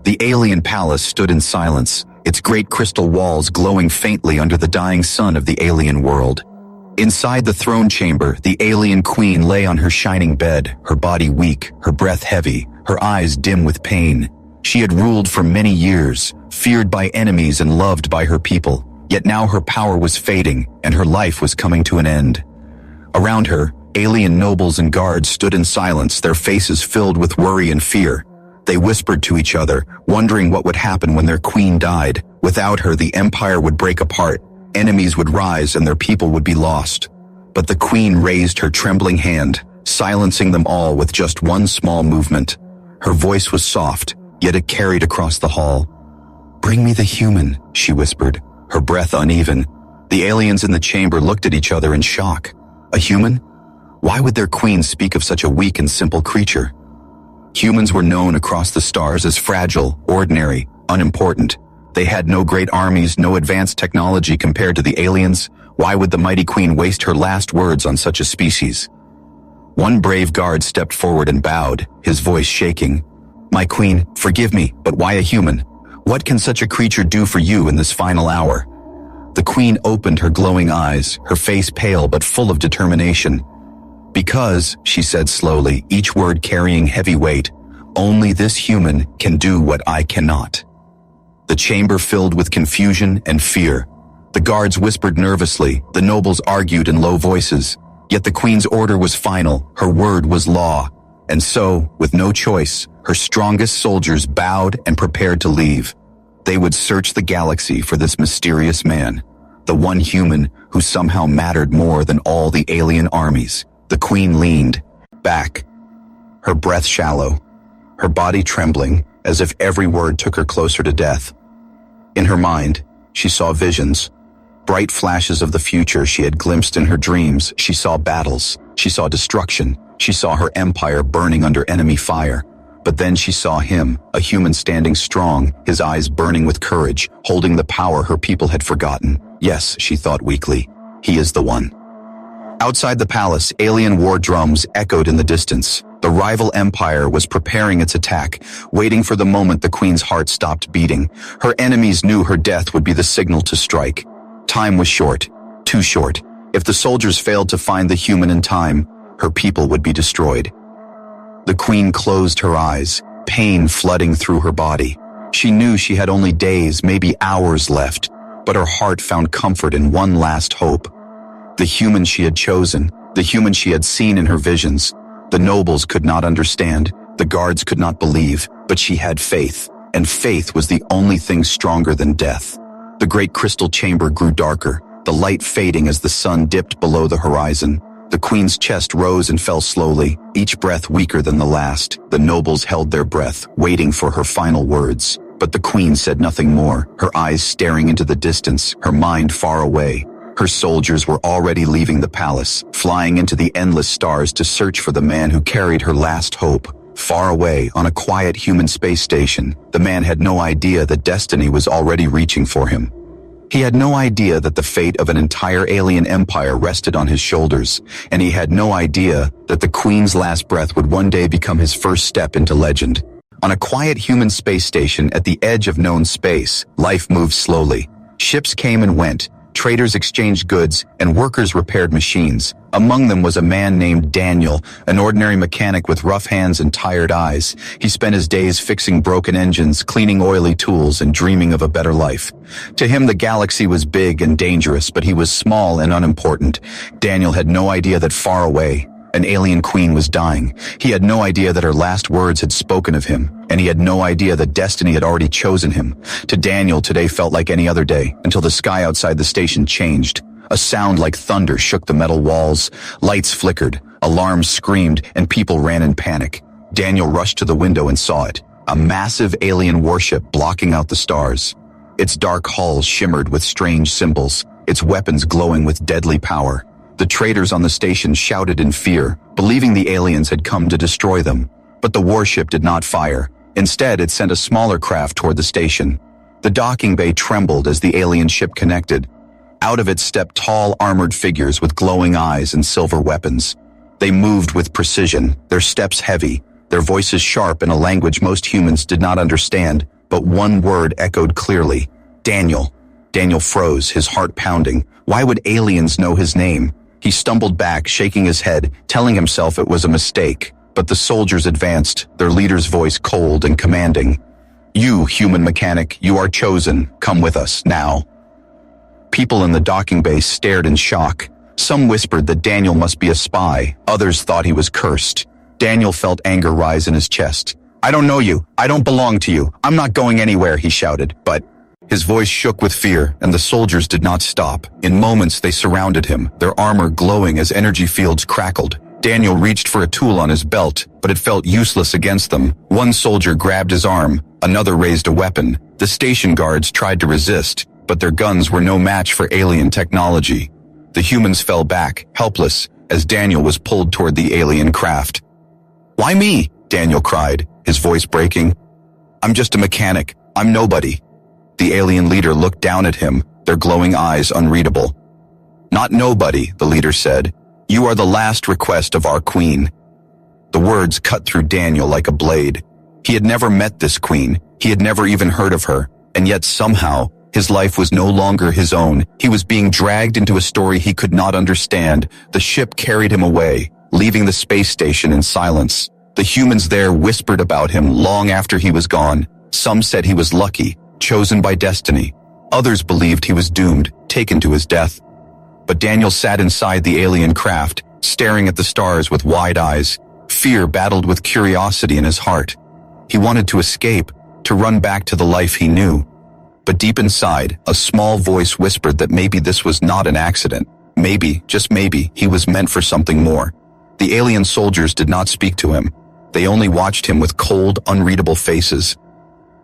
The alien palace stood in silence, its great crystal walls glowing faintly under the dying sun of the alien world. Inside the throne chamber, the alien queen lay on her shining bed, her body weak, her breath heavy, her eyes dim with pain. She had ruled for many years, feared by enemies and loved by her people, yet now her power was fading and her life was coming to an end. Around her, alien nobles and guards stood in silence, their faces filled with worry and fear. They whispered to each other, wondering what would happen when their queen died. Without her, the empire would break apart. Enemies would rise and their people would be lost. But the queen raised her trembling hand, silencing them all with just one small movement. Her voice was soft, yet it carried across the hall. "Bring me the human," she whispered, her breath uneven. The aliens in the chamber looked at each other in shock. A human? Why would their queen speak of such a weak and simple creature? Humans were known across the stars as fragile, ordinary, unimportant. They had no great armies, no advanced technology compared to the aliens. Why would the mighty queen waste her last words on such a species? One brave guard stepped forward and bowed, his voice shaking. "My queen, forgive me, but why a human? What can such a creature do for you in this final hour?" The queen opened her glowing eyes, her face pale but full of determination. "Because," she said slowly, each word carrying heavy weight, "only this human can do what I cannot." The chamber filled with confusion and fear. The guards whispered nervously, the nobles argued in low voices. Yet the queen's order was final, her word was law. And so, with no choice, her strongest soldiers bowed and prepared to leave. They would search the galaxy for this mysterious man, the one human who somehow mattered more than all the alien armies. The queen leaned back, her breath shallow, her body trembling, as if every word took her closer to death. In her mind, she saw visions, bright flashes of the future she had glimpsed in her dreams. She saw battles, she saw destruction, she saw her empire burning under enemy fire. But then she saw him, a human standing strong, his eyes burning with courage, holding the power her people had forgotten. Yes, she thought weakly, he is the one. Outside the palace, alien war drums echoed in the distance. The rival empire was preparing its attack, waiting for the moment the queen's heart stopped beating. Her enemies knew her death would be the signal to strike. Time was short, too short. If the soldiers failed to find the human in time, her people would be destroyed. The queen closed her eyes, pain flooding through her body. She knew she had only days, maybe hours left, but her heart found comfort in one last hope. The human she had chosen, the human she had seen in her visions. The nobles could not understand, the guards could not believe, but she had faith, and faith was the only thing stronger than death. The great crystal chamber grew darker, the light fading as the sun dipped below the horizon. The queen's chest rose and fell slowly, each breath weaker than the last. The nobles held their breath, waiting for her final words. But the queen said nothing more, her eyes staring into the distance, her mind far away. Her soldiers were already leaving the palace, flying into the endless stars to search for the man who carried her last hope. Far away, on a quiet human space station, the man had no idea that destiny was already reaching for him. He had no idea that the fate of an entire alien empire rested on his shoulders, and he had no idea that the queen's last breath would one day become his first step into legend. On a quiet human space station at the edge of known space, life moved slowly. Ships came and went, traders exchanged goods, and workers repaired machines. Among them was a man named Daniel, an ordinary mechanic with rough hands and tired eyes. He spent his days fixing broken engines, cleaning oily tools, and dreaming of a better life. To him, the galaxy was big and dangerous, but he was small and unimportant. Daniel had no idea that far away, an alien queen was dying. He had no idea that her last words had spoken of him, and he had no idea that destiny had already chosen him. To Daniel, today felt like any other day, until the sky outside the station changed. A sound like thunder shook the metal walls, lights flickered, alarms screamed, and people ran in panic. Daniel rushed to the window and saw it, a massive alien warship blocking out the stars. Its dark hull shimmered with strange symbols, its weapons glowing with deadly power. The traders on the station shouted in fear, believing the aliens had come to destroy them. But the warship did not fire. Instead, it sent a smaller craft toward the station. The docking bay trembled as the alien ship connected. Out of it stepped tall, armored figures with glowing eyes and silver weapons. They moved with precision, their steps heavy, their voices sharp in a language most humans did not understand. but one word echoed clearly. Daniel. Daniel froze, his heart pounding. Why would aliens know his name? He stumbled back, shaking his head, telling himself it was a mistake. But the soldiers advanced, their leader's voice cold and commanding. You, human mechanic, you are chosen. Come with us, now. People in the docking bay stared in shock. Some whispered that Daniel must be a spy. Others thought he was cursed. Daniel felt anger rise in his chest. I don't know you. I don't belong to you. I'm not going anywhere, he shouted. But his voice shook with fear, and the soldiers did not stop. In moments, they surrounded him, their armor glowing as energy fields crackled. Daniel reached for a tool on his belt, but it felt useless against them. One soldier grabbed his arm. Another raised a weapon. The station guards tried to resist, but their guns were no match for alien technology. The humans fell back, helpless, as Daniel was pulled toward the alien craft. Why me? Daniel cried, his voice breaking. I'm just a mechanic. I'm nobody. The alien leader looked down at him, their glowing eyes unreadable. Not nobody, the leader said. You are the last request of our queen. The words cut through Daniel like a blade. He had never met this queen. He had never even heard of her. And yet somehow, his life was no longer his own. He was being dragged into a story he could not understand. The ship carried him away, leaving the space station in silence. The humans there whispered about him long after he was gone. Some said he was lucky, chosen by destiny. Others believed he was doomed, taken to his death. But Daniel sat inside the alien craft, staring at the stars with wide eyes. Fear battled with curiosity in his heart. He wanted to escape, to run back to the life he knew. But deep inside, a small voice whispered that maybe this was not an accident. Maybe, just maybe, he was meant for something more. The alien soldiers did not speak to him. They only watched him with cold, unreadable faces.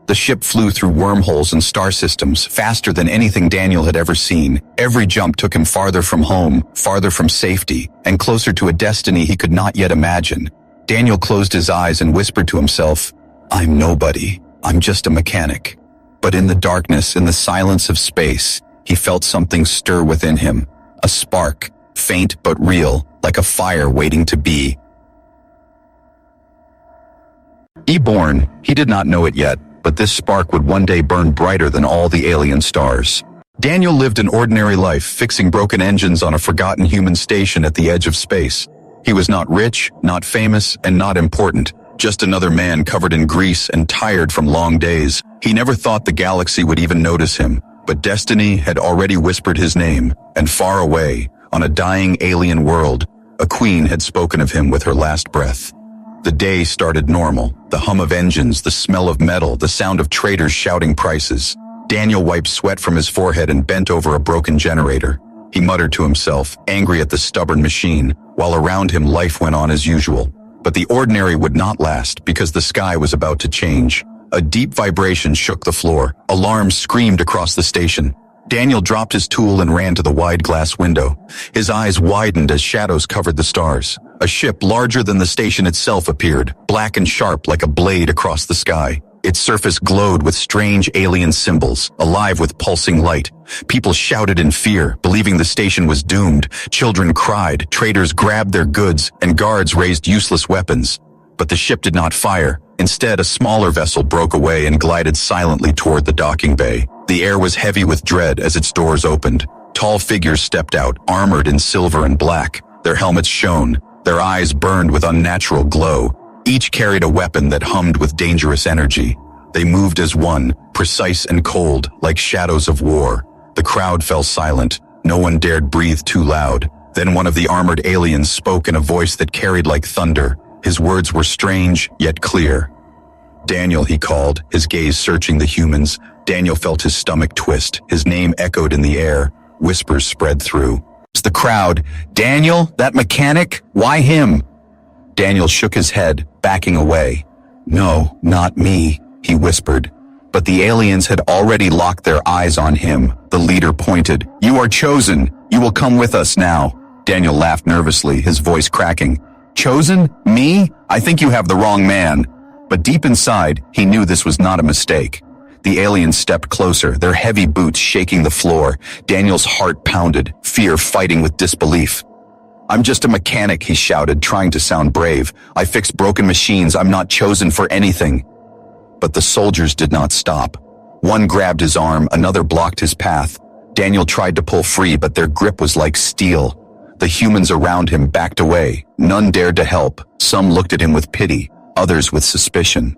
The ship flew through wormholes and star systems, faster than anything Daniel had ever seen. Every jump took him farther from home, farther from safety, and closer to a destiny he could not yet imagine. Daniel closed his eyes and whispered to himself, I'm nobody. I'm just a mechanic. But in the darkness, in the silence of space, he felt something stir within him. A spark, faint but real, like a fire waiting to be. Born, he did not know it yet, but this spark would one day burn brighter than all the alien stars. Daniel lived an ordinary life, fixing broken engines on a forgotten human station at the edge of space. He was not rich, not famous, and not important, just another man covered in grease and tired from long days. He never thought the galaxy would even notice him, but destiny had already whispered his name, and far away, on a dying alien world, a queen had spoken of him with her last breath. The day started normal, the hum of engines, the smell of metal, the sound of traders shouting prices. Daniel wiped sweat from his forehead and bent over a broken generator. He muttered to himself, angry at the stubborn machine, while around him life went on as usual. But the ordinary would not last because the sky was about to change. A deep vibration shook the floor. Alarms screamed across the station. Daniel dropped his tool and ran to the wide glass window. His eyes widened as shadows covered the stars. A ship larger than the station itself appeared, black and sharp like a blade across the sky. Its surface glowed with strange alien symbols, alive with pulsing light. People shouted in fear, believing the station was doomed. Children cried, traders grabbed their goods, and guards raised useless weapons. But the ship did not fire. Instead, a smaller vessel broke away and glided silently toward the docking bay. The air was heavy with dread as its doors opened. Tall figures stepped out, armored in silver and black. Their helmets shone. Their eyes burned with unnatural glow. Each carried a weapon that hummed with dangerous energy. They moved as one, precise and cold, like shadows of war. The crowd fell silent. No one dared breathe too loud. Then one of the armored aliens spoke in a voice that carried like thunder. His words were strange, yet clear. Daniel, he called, his gaze searching the humans. Daniel felt his stomach twist. His name echoed in the air. Whispers spread through. It's the crowd. Daniel, that mechanic? Why him? Daniel shook his head, backing away. No, not me, he whispered. But the aliens had already locked their eyes on him. The leader pointed. You are chosen. You will come with us now. Daniel laughed nervously, his voice cracking. Chosen? Me? I think you have the wrong man. But deep inside, he knew this was not a mistake. The aliens stepped closer, their heavy boots shaking the floor. Daniel's heart pounded, fear fighting with disbelief. I'm just a mechanic, he shouted, trying to sound brave. I fix broken machines. I'm not chosen for anything. But the soldiers did not stop. One grabbed his arm, another blocked his path. Daniel tried to pull free, but their grip was like steel. The humans around him backed away. None dared to help. Some looked at him with pity, others with suspicion.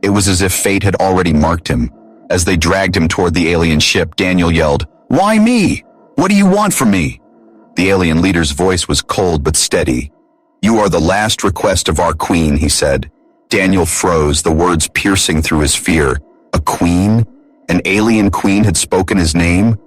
It was as if fate had already marked him. As they dragged him toward the alien ship, Daniel yelled, "Why me? What do you want from me?" The alien leader's voice was cold but steady. "You are the last request of our queen," he said. Daniel froze, the words piercing through his fear. A queen? An alien queen had spoken his name?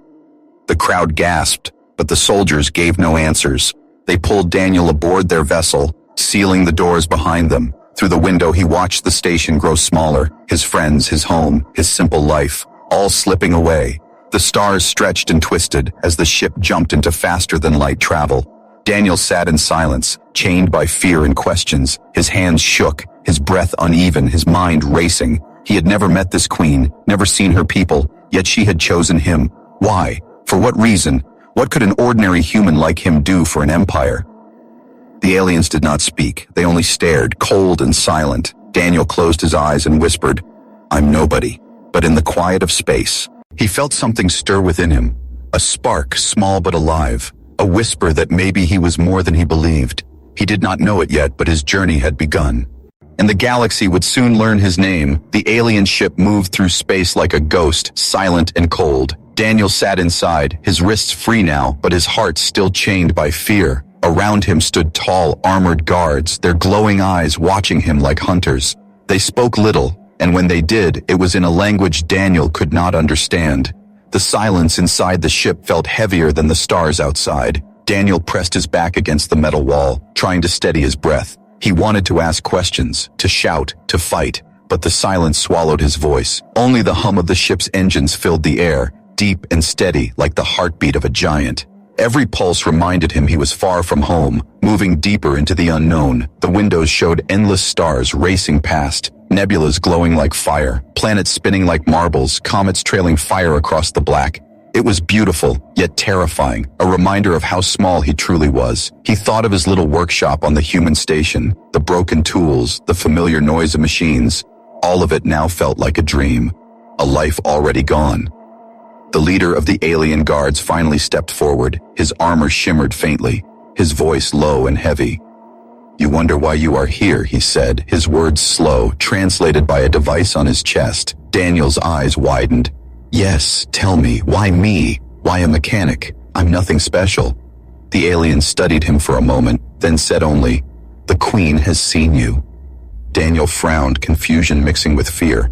The crowd gasped, but the soldiers gave no answers. They pulled Daniel aboard their vessel, sealing the doors behind them. Through the window, he watched the station grow smaller, his friends, his home, his simple life, all slipping away. The stars stretched and twisted as the ship jumped into faster-than-light travel. Daniel sat in silence, chained by fear and questions. His hands shook, his breath uneven, his mind racing. He had never met this queen, never seen her people, yet she had chosen him. Why? For what reason? What could an ordinary human like him do for an empire? The aliens did not speak. They only stared, cold and silent. Daniel closed his eyes and whispered, "I'm nobody." But in the quiet of space, he felt something stir within him. A spark, small but alive. A whisper that maybe he was more than he believed. He did not know it yet, but his journey had begun. And the galaxy would soon learn his name. The alien ship moved through space like a ghost, silent and cold. Daniel sat inside, his wrists free now, but his heart still chained by fear. Around him stood tall, armored guards, their glowing eyes watching him like hunters. They spoke little, and when they did, it was in a language Daniel could not understand. The silence inside the ship felt heavier than the stars outside. Daniel pressed his back against the metal wall, trying to steady his breath. He wanted to ask questions, to shout, to fight, but the silence swallowed his voice. Only the hum of the ship's engines filled the air, deep and steady like the heartbeat of a giant. Every pulse reminded him he was far from home, moving deeper into the unknown. The windows showed endless stars racing past, nebulas glowing like fire, planets spinning like marbles, comets trailing fire across the black. It was beautiful, yet terrifying, a reminder of how small he truly was. He thought of his little workshop on the human station, the broken tools, the familiar noise of machines. All of it now felt like a dream, a life already gone. The leader of the alien guards finally stepped forward. His armor shimmered faintly, his voice low and heavy. "You wonder why you are here," he said, his words slow, translated by a device on his chest. Daniel's eyes widened. "Yes, tell me, why me? Why a mechanic? I'm nothing special." The alien studied him for a moment, then said only, "The queen has seen you." Daniel frowned, confusion mixing with fear.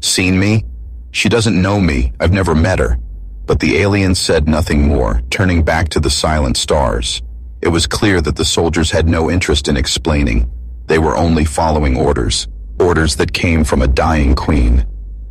"Seen me? She doesn't know me. I've never met her." But the alien said nothing more, turning back to the silent stars. It was clear that the soldiers had no interest in explaining. They were only following orders, orders that came from a dying queen.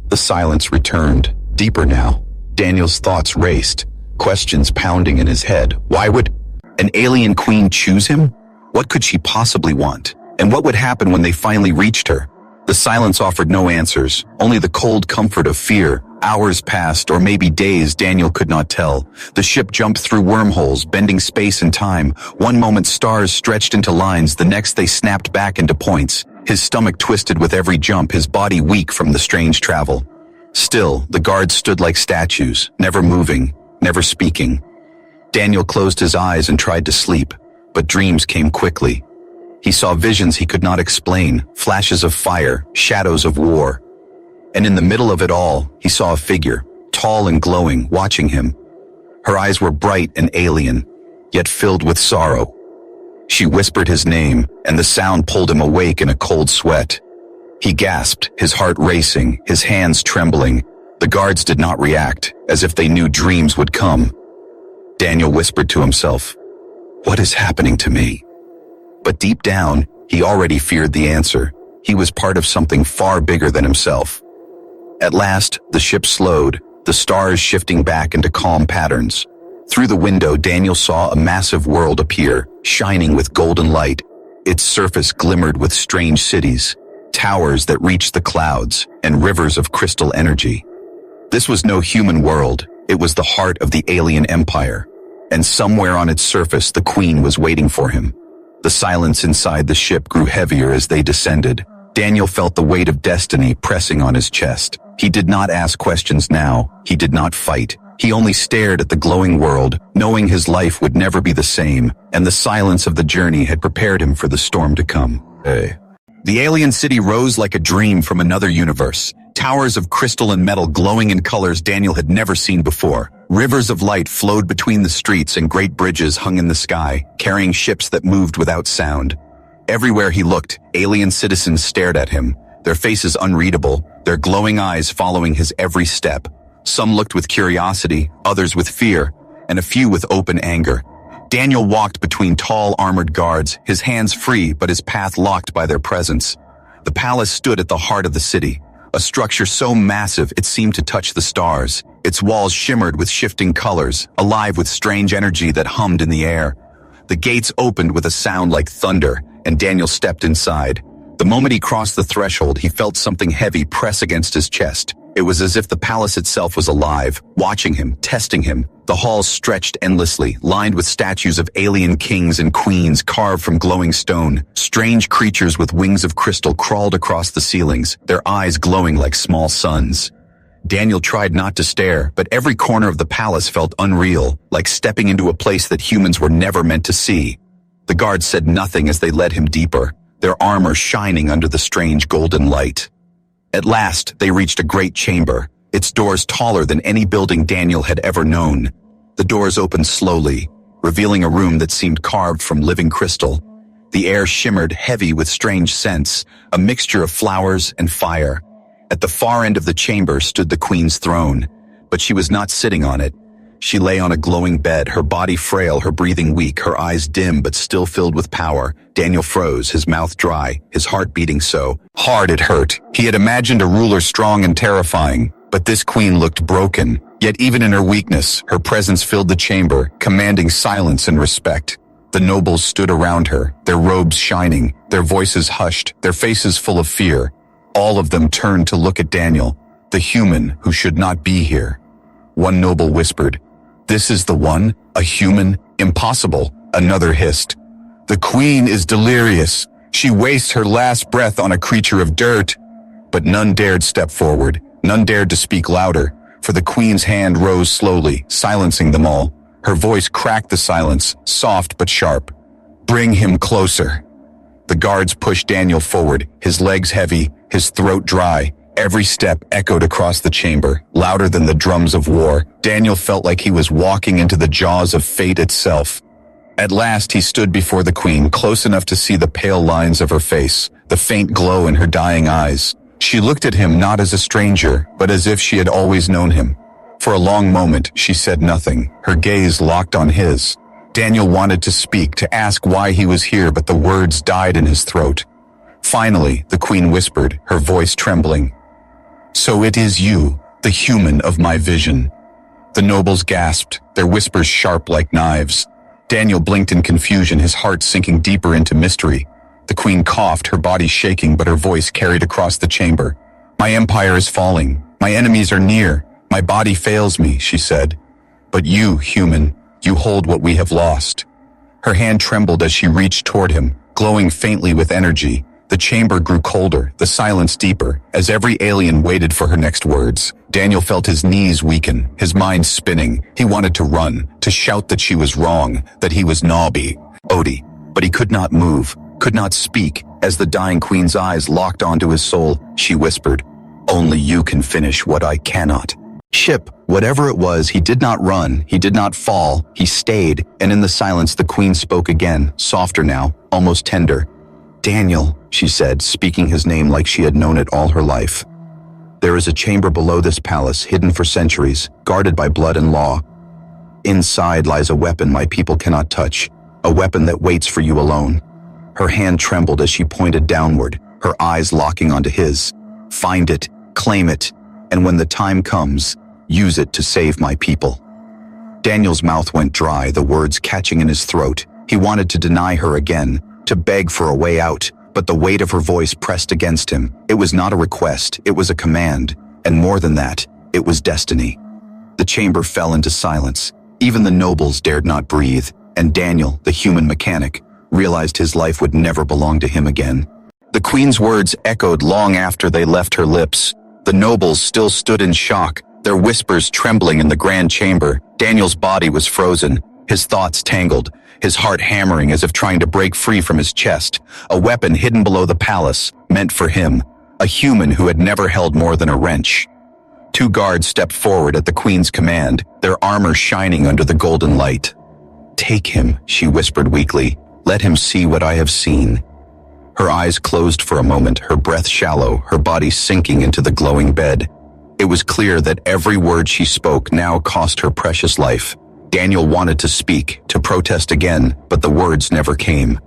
The silence returned, deeper now. Daniel's thoughts raced, questions pounding in his head. Why would an alien queen choose him? What could she possibly want? And what would happen when they finally reached her? The silence offered no answers, only the cold comfort of fear. Hours passed, or maybe days, Daniel could not tell. The ship jumped through wormholes, bending space and time. One moment stars stretched into lines, the next they snapped back into points. His stomach twisted with every jump, his body weak from the strange travel. Still, the guards stood like statues, never moving, never speaking. Daniel closed his eyes and tried to sleep, but dreams came quickly. He saw visions he could not explain, flashes of fire, shadows of war. And in the middle of it all, he saw a figure, tall and glowing, watching him. Her eyes were bright and alien, yet filled with sorrow. She whispered his name, and the sound pulled him awake in a cold sweat. He gasped, his heart racing, his hands trembling. The guards did not react, as if they knew dreams would come. Daniel whispered to himself, "What is happening to me?" But deep down, he already feared the answer. He was part of something far bigger than himself. At last, the ship slowed, the stars shifting back into calm patterns. Through the window, Daniel saw a massive world appear, shining with golden light. Its surface glimmered with strange cities, towers that reached the clouds, and rivers of crystal energy. This was no human world. It was the heart of the alien empire. And somewhere on its surface, the queen was waiting for him. The silence inside the ship grew heavier as they descended. Daniel felt the weight of destiny pressing on his chest. He did not ask questions now. He did not fight. He only stared at the glowing world, knowing his life would never be the same, and the silence of the journey had prepared him for the storm to come. The alien city rose like a dream from another universe. Towers of crystal and metal glowing in colors Daniel had never seen before. Rivers of light flowed between the streets and great bridges hung in the sky, carrying ships that moved without sound. Everywhere he looked, alien citizens stared at him, their faces unreadable, their glowing eyes following his every step. Some looked with curiosity, others with fear, and a few with open anger. Daniel walked between tall armored guards, his hands free but his path locked by their presence. The palace stood at the heart of the city, a structure so massive it seemed to touch the stars. Its walls shimmered with shifting colors, alive with strange energy that hummed in the air. The gates opened with a sound like thunder, and Daniel stepped inside. The moment he crossed the threshold, he felt something heavy press against his chest. It was as if the palace itself was alive, watching him, testing him. The halls stretched endlessly, lined with statues of alien kings and queens carved from glowing stone. Strange creatures with wings of crystal crawled across the ceilings, their eyes glowing like small suns. Daniel tried not to stare, but every corner of the palace felt unreal, like stepping into a place that humans were never meant to see. The guards said nothing as they led him deeper, their armor shining under the strange golden light. At last, they reached a great chamber, its doors taller than any building Daniel had ever known. The doors opened slowly, revealing a room that seemed carved from living crystal. The air shimmered heavy with strange scents, a mixture of flowers and fire. At the far end of the chamber stood the queen's throne, but she was not sitting on it. She lay on a glowing bed, her body frail, her breathing weak, her eyes dim but still filled with power. Daniel froze, his mouth dry, his heart beating so hard it hurt. He had imagined a ruler strong and terrifying, but this queen looked broken. Yet even in her weakness, her presence filled the chamber, commanding silence and respect. The nobles stood around her, their robes shining, their voices hushed, their faces full of fear. All of them turned to look at Daniel, the human who should not be here. One noble whispered, "This is the one, a human, impossible." Another hissed, "The queen is delirious. She wastes her last breath on a creature of dirt." But none dared step forward, none dared to speak louder, for the queen's hand rose slowly, silencing them all. Her voice cracked the silence, soft but sharp. "Bring him closer." The guards pushed Daniel forward, his legs heavy, his throat dry. Every step echoed across the chamber, louder than the drums of war. Daniel felt like he was walking into the jaws of fate itself. At last he stood before the queen, close enough to see the pale lines of her face, the faint glow in her dying eyes. She looked at him not as a stranger, but as if she had always known him. For a long moment, she said nothing, her gaze locked on his. Daniel wanted to speak, to ask why he was here, but the words died in his throat. Finally, the queen whispered, her voice trembling, "So it is you, the human of my vision." The nobles gasped, their whispers sharp like knives. Daniel blinked in confusion, his heart sinking deeper into mystery. The queen coughed, her body shaking, but her voice carried across the chamber. "My empire is falling. My enemies are near. My body fails me," she said. "But you, human, you hold what we have lost." Her hand trembled as she reached toward him, glowing faintly with energy. The chamber grew colder, the silence deeper, as every alien waited for her next words. Daniel felt his knees weaken, his mind spinning. He wanted to run, to shout that she was wrong, that he was Nabi, Odie. But he could not move, could not speak. As the dying queen's eyes locked onto his soul, she whispered, "Only you can finish what I cannot." Ship, whatever it was, he did not run, he did not fall, he stayed, and in the silence the queen spoke again, softer now, almost tender. "Daniel," she said, speaking his name like she had known it all her life. "There is a chamber below this palace, hidden for centuries, guarded by blood and law. Inside lies a weapon my people cannot touch, a weapon that waits for you alone." Her hand trembled as she pointed downward, her eyes locking onto his. "Find it, claim it, and when the time comes, use it to save my people." Daniel's mouth went dry, the words catching in his throat. He wanted to deny her again, to beg for a way out, but the weight of her voice pressed against him. It was not a request, it was a command, and more than that, it was destiny. The chamber fell into silence. Even the nobles dared not breathe, and Daniel, the human mechanic, realized his life would never belong to him again. The queen's words echoed long after they left her lips. The nobles still stood in shock, their whispers trembling in the grand chamber. Daniel's body was frozen, his thoughts tangled, his heart hammering as if trying to break free from his chest. A weapon hidden below the palace, meant for him, a human who had never held more than a wrench. Two guards stepped forward at the queen's command, their armor shining under the golden light. "Take him," she whispered weakly. "Let him see what I have seen." Her eyes closed for a moment, her breath shallow, her body sinking into the glowing bed. It was clear that every word she spoke now cost her precious life. Daniel wanted to speak, to protest again, but the words never came.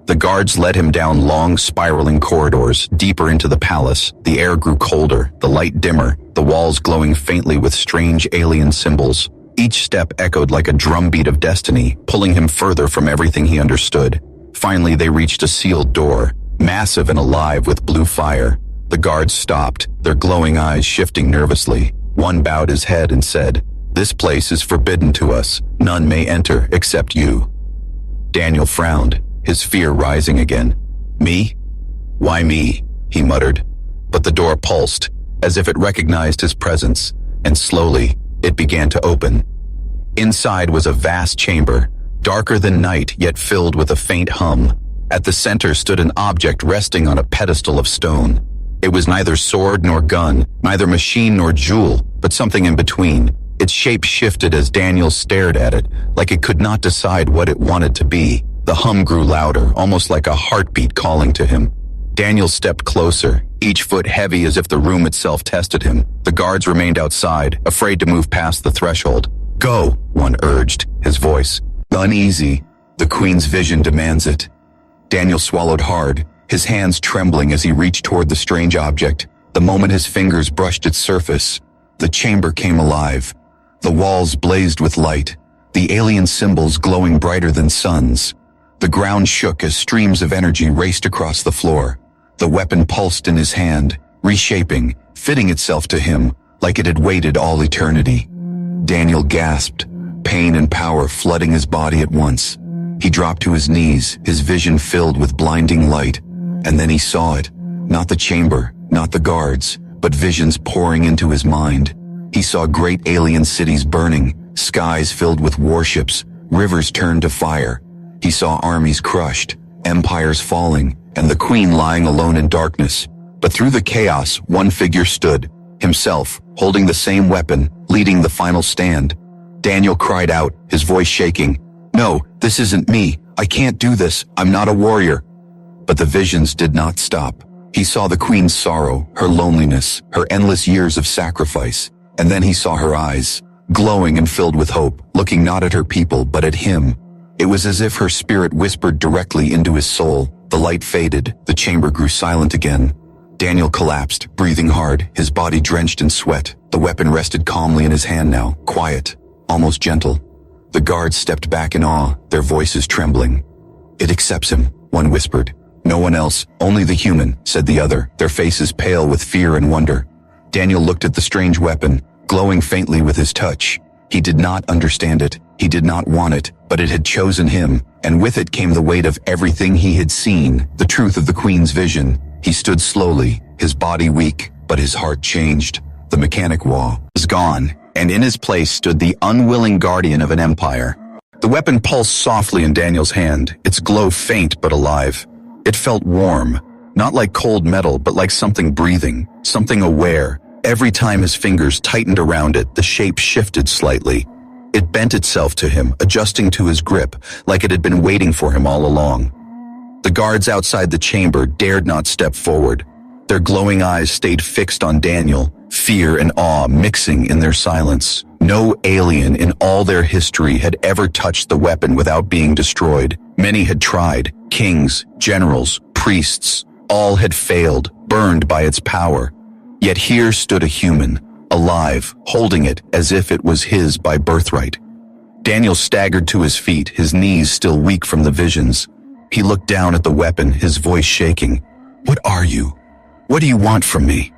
The guards led him down long, spiraling corridors, deeper into the palace. The air grew colder, the light dimmer, the walls glowing faintly with strange alien symbols. Each step echoed like a drumbeat of destiny, pulling him further from everything he understood. Finally, they reached a sealed door, massive and alive with blue fire. The guards stopped, their glowing eyes shifting nervously. One bowed his head and said, "This place is forbidden to us. None may enter except you." Daniel frowned, his fear rising again. "Me? Why me?" he muttered. But the door pulsed, as if it recognized his presence, and slowly, it began to open. Inside was a vast chamber, darker than night, yet filled with a faint hum. At the center stood an object resting on a pedestal of stone. It was neither sword nor gun, neither machine nor jewel, but something in between. Its shape shifted as Daniel stared at it, like it could not decide what it wanted to be. The hum grew louder, almost like a heartbeat calling to him. Daniel stepped closer, each foot heavy as if the room itself tested him. The guards remained outside, afraid to move past the threshold. "Go," one urged, his voice uneasy. "The queen's vision demands it." Daniel swallowed hard, his hands trembling as he reached toward the strange object. The moment his fingers brushed its surface, the chamber came alive. The walls blazed with light, the alien symbols glowing brighter than suns. The ground shook as streams of energy raced across the floor. The weapon pulsed in his hand, reshaping, fitting itself to him, like it had waited all eternity. Daniel gasped, pain and power flooding his body at once. He dropped to his knees, his vision filled with blinding light, and then he saw it. Not the chamber, not the guards, but visions pouring into his mind. He saw great alien cities burning, skies filled with warships, rivers turned to fire. He saw armies crushed, empires falling, and the queen lying alone in darkness. But through the chaos, one figure stood, himself, holding the same weapon, leading the final stand. Daniel cried out, his voice shaking, "No, this isn't me. I can't do this. I'm not a warrior." But the visions did not stop. He saw the queen's sorrow, her loneliness, her endless years of sacrifice. And then he saw her eyes, glowing and filled with hope, looking not at her people but at him. It was as if her spirit whispered directly into his soul. The light faded, the chamber grew silent again. Daniel collapsed, breathing hard, his body drenched in sweat. The weapon rested calmly in his hand now, quiet, almost gentle. The guards stepped back in awe, their voices trembling. "It accepts him," one whispered. "No one else, only the human," said the other, their faces pale with fear and wonder. Daniel looked at the strange weapon, glowing faintly with his touch. He did not understand it, he did not want it, but it had chosen him, and with it came the weight of everything he had seen, the truth of the queen's vision. He stood slowly, his body weak, but his heart changed. The mechanic wall was gone, and in his place stood the unwilling guardian of an empire. The weapon pulsed softly in Daniel's hand, its glow faint but alive. It felt warm, not like cold metal, but like something breathing, something aware. Every time his fingers tightened around it, the shape shifted slightly. It bent itself to him, adjusting to his grip, like it had been waiting for him all along. The guards outside the chamber dared not step forward. Their glowing eyes stayed fixed on Daniel, fear and awe mixing in their silence. No alien in all their history had ever touched the weapon without being destroyed. Many had tried, kings, generals, priests, all had failed, burned by its power. Yet here stood a human, alive, holding it as if it was his by birthright. Daniel staggered to his feet, his knees still weak from the visions. He looked down at the weapon, his voice shaking. "What are you? What do you want from me?"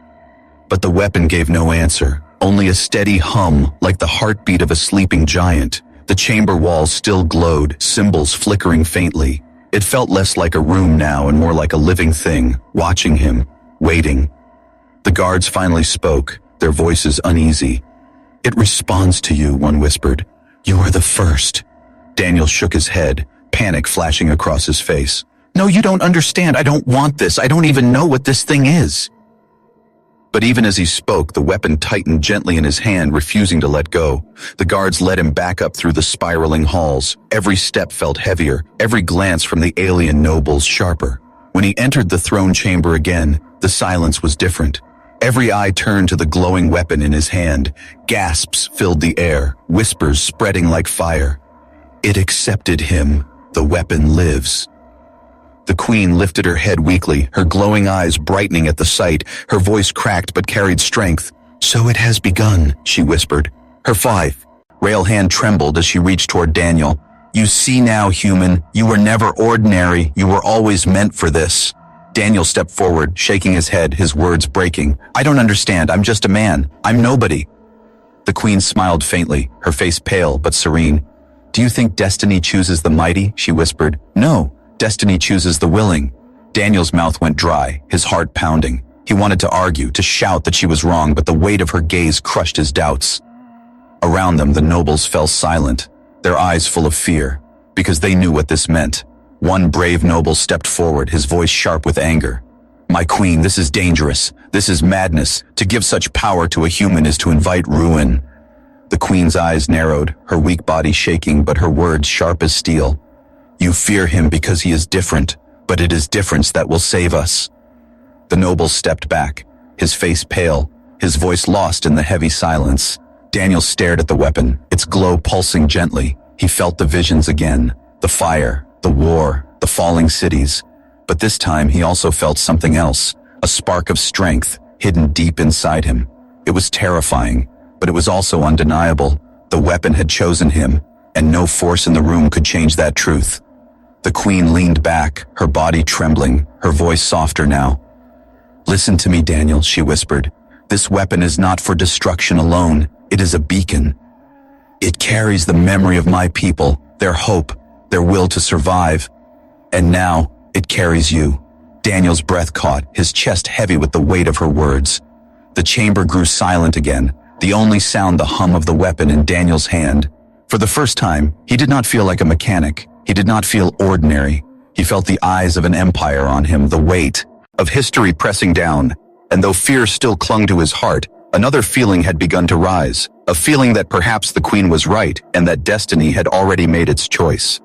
But the weapon gave no answer, only a steady hum like the heartbeat of a sleeping giant. The chamber walls still glowed, symbols flickering faintly. It felt less like a room now and more like a living thing, watching him, waiting. The guards finally spoke, their voices uneasy. "It responds to you," one whispered. "You are the first." Daniel shook his head, panic flashing across his face. "No, you don't understand. I don't want this. I don't even know what this thing is." But even as he spoke, the weapon tightened gently in his hand, refusing to let go. The guards led him back up through the spiraling halls. Every step felt heavier, every glance from the alien nobles sharper. When he entered the throne chamber again, the silence was different. Every eye turned to the glowing weapon in his hand. Gasps filled the air, whispers spreading like fire. "It accepted him. The weapon lives." The queen lifted her head weakly, her glowing eyes brightening at the sight. Her voice cracked but carried strength. "So it has begun," she whispered. Her rail hand trembled as she reached toward Daniel. "You see now, human, you were never ordinary. You were always meant for this." Daniel stepped forward, shaking his head, his words breaking. "I don't understand. I'm just a man. I'm nobody." The queen smiled faintly, her face pale but serene. "Do you think destiny chooses the mighty?" she whispered. "No. Destiny chooses the willing." Daniel's mouth went dry, his heart pounding. He wanted to argue, to shout that she was wrong, but the weight of her gaze crushed his doubts. Around them, the nobles fell silent, their eyes full of fear, because they knew what this meant. One brave noble stepped forward, his voice sharp with anger. "My queen, this is dangerous. This is madness. To give such power to a human is to invite ruin." The queen's eyes narrowed, her weak body shaking, but her words sharp as steel. "You fear him because he is different, but it is difference that will save us." The noble stepped back, his face pale, his voice lost in the heavy silence. Daniel stared at the weapon, its glow pulsing gently. He felt the visions again, the fire, the war, the falling cities. But this time he also felt something else, a spark of strength hidden deep inside him. It was terrifying, but it was also undeniable. The weapon had chosen him, and no force in the room could change that truth. The queen leaned back, her body trembling, her voice softer now. "Listen to me, Daniel," she whispered. "This weapon is not for destruction alone. It is a beacon. It carries the memory of my people, their hope, their will to survive. And now, it carries you." Daniel's breath caught, his chest heavy with the weight of her words. The chamber grew silent again, the only sound the hum of the weapon in Daniel's hand. For the first time, he did not feel like a mechanic. He did not feel ordinary. He felt the eyes of an empire on him, the weight of history pressing down. And though fear still clung to his heart, another feeling had begun to rise, a feeling that perhaps the queen was right and that destiny had already made its choice.